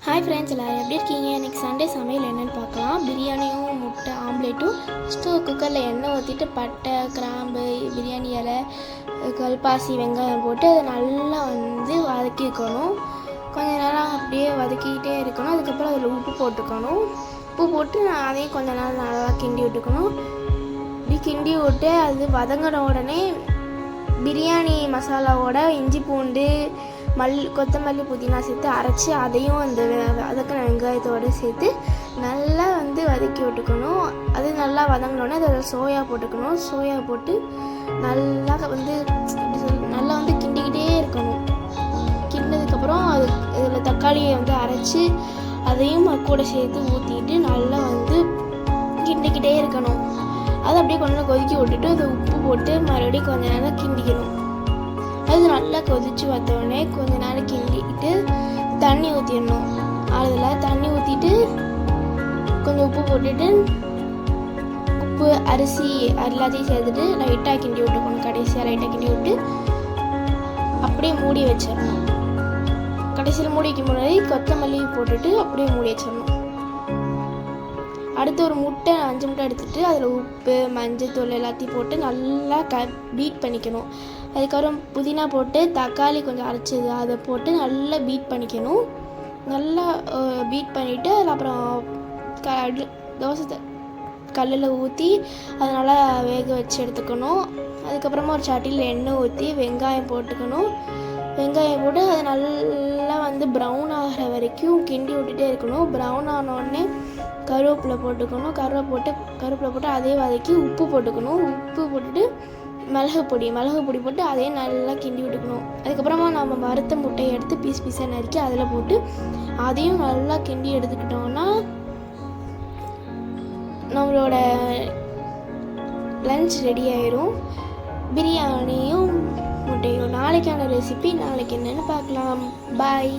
Hi friends, எல்லோரும் எப்படி இருக்கீங்க? இன்றைக்கி சண்டே சமையல் என்னென்னு பார்க்கலாம். பிரியாணியும் முட்டை ஆம்லேட்டும் குக்கரில் எண்ணெய் ஊற்றிட்டு பட்டை கிராம்பு பிரியாணி இலை கல்பாசி வெங்காயம் போட்டு அதை நல்லா வதக்கிக்கணும். கொஞ்சம் நேரம் அப்படியே வதக்கிக்கிட்டே இருக்கணும். அதுக்கப்புறம் அதில் உப்பு போட்டுக்கணும். உப்பு போட்டு அதையும் கொஞ்சம் நேரம் நல்லா கிண்டி விட்டுக்கணும். இப்படி கிண்டி விட்டு அது வதங்கின உடனே பிரியாணி மசாலாவோட இஞ்சி பூண்டு கொத்தமல்லி புதினா சேர்த்து அரைச்சி அதையும் அந்த வதக்கின வெங்காயத்தோடு சேர்த்து நல்லா வதக்கி விட்டுக்கணும். அது நல்லா வதங்கினோடனே அதில் சோயா போட்டுக்கணும். சோயா போட்டு நல்லா நல்லா கிண்டிக்கிட்டே இருக்கணும். கிண்டினதுக்கப்புறம் அது இதில் தக்காளியை அரைச்சி அதையும் கூட சேர்த்து ஊற்றிட்டு நல்லா கிண்டிக்கிட்டே இருக்கணும். அதை அப்படியே கொஞ்சம் கொதிக்க விட்டுட்டு அதை உப்பு போட்டு மறுபடியும் கொஞ்சம் நேரம் கிண்டிக்கணும். அது நல்லா கொதித்து வந்தோடனே கொஞ்ச நேரம் கிண்டிக்கிட்டு தண்ணி ஊற்றிடணும். அதில் தண்ணி ஊற்றிட்டு கொஞ்சம் உப்பு போட்டுட்டு உப்பு அரிசி எல்லாத்தையும் சேர்த்துட்டு லைட்டாக கிண்டி விட்டுக்கணும். கடைசியாக லைட்டாக கிண்டி விட்டு அப்படியே மூடி வச்சிடணும். கடைசியில் மூடி வைக்க முன்னாடி கொத்தமல்லி போட்டுட்டு அப்படியே மூடி வச்சிடணும். அடுத்து ஒரு முட்டை 5 முட்டை எடுத்துகிட்டு அதில் உப்பு மஞ்சள் எல்லாத்தையும் போட்டு நல்லா பீட் பண்ணிக்கணும். அதுக்கப்புறம் புதினா போட்டு தக்காளி கொஞ்சம் அரைச்சது அதை போட்டு நல்லா பீட் பண்ணிக்கணும். நல்லா பீட் பண்ணிவிட்டு அதில் அப்புறம் தோசை கல்லில் ஊற்றி அதை நல்லா வேக வச்சு எடுத்துக்கணும். அதுக்கப்புறமா ஒரு சட்டியில் எண்ணெய் ஊற்றி வெங்காயம் போட்டுக்கணும். வெங்காயம் போட்டு அதை நல்லா ப்ரௌன் ஆகிற வரைக்கும் கிண்டி விட்டுட்டே இருக்கணும். ப்ரௌன் ஆனோடனே கருவேப்பிலை போட்டுக்கணும். கருவேப்பிலை போட்டு அதே வதக்கி உப்பு போட்டுக்கணும். உப்பு போட்டுட்டு மிளகு பொடி போட்டு அதையும் நல்லா கிண்டி விட்டுக்கணும். அதுக்கப்புறமா நம்ம வறுத்த முட்டையை எடுத்து பீஸாக நறுக்கி அதில் போட்டு அதையும் நல்லா கிண்டி எடுத்துக்கிட்டோம்னா நம்மளோட லஞ்ச் ரெடி ஆயிரும். பிரியாணியும் முட்டையும். நாளைக்கான ரெசிபி நாளைக்கு என்னென்னு பார்க்கலாம். பாய்.